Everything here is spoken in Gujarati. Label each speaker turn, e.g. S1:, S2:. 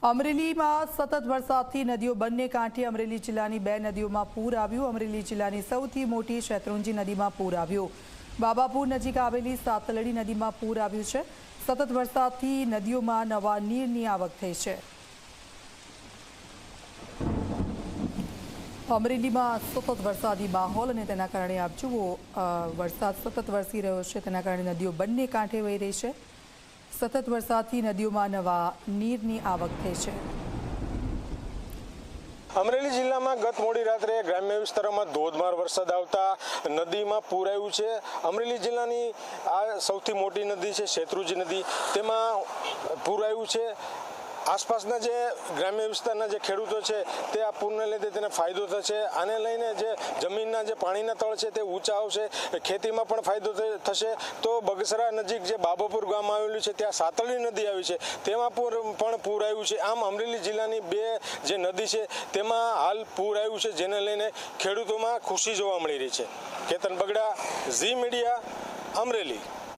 S1: અમરેલીમાં સતત વરસાદથી નદીઓ બંને કાંઠે અમરેલી જિલ્લાની બે નદીઓમાં પૂર આવ્યું। અમરેલી જિલ્લાની સૌથી મોટી શેત્રુંજી નદીમાં પૂર આવ્યું। બાબાપુર નજીક આવેલી સાતલડી નદીમાં પૂર આવ્યું છે। સતત વરસાદથી નદીઓમાં નવા નીરની આવક થઈ છે। અમરેલીમાં સતત વરસાદી માહોલ અને તેના કારણે આપ જુઓ વરસાદ સતત વરસી રહ્યો છે, તેના કારણે નદીઓ બંને કાંઠે વહી રહી છે। સતત વરસાદથી નદીઓમાં નવા નીરની આવક થઈ છે।
S2: અમરેલી જિલ્લામાં ગત મોડી રાત્રે ગ્રામ્ય વિસ્તારોમાં ધોધમાર વરસાદ આવતા નદીમાં પૂર આવ્યું છે। અમરેલી જિલ્લાની આ સૌથી મોટી નદી છે શેત્રુંજી નદી, તેમાં પૂર આવ્યું છે। આસપાસના જે ગ્રામ્ય વિસ્તારના જે ખેડૂતો છે તે આ પૂરને લીધે તેને ફાયદો થશે। આને લઈને જે જમીનના જે પાણીના તળ છે તે ઊંચા આવશે, ખેતીમાં પણ ફાયદો થશે। તો બગસરા નજીક જે બાબાપુર ગામ આવેલું છે ત્યાં સાતલડી નદી આવી છે, તેમાં પણ પૂર આવ્યું છે। આમ અમરેલી જિલ્લાની બે જે નદી છે તેમાં હાલ પૂર આવ્યું છે, જેને લઈને ખેડૂતોમાં ખુશી જોવા મળી રહી છે। કેતન બગડા, ઝી મીડિયા, અમરેલી।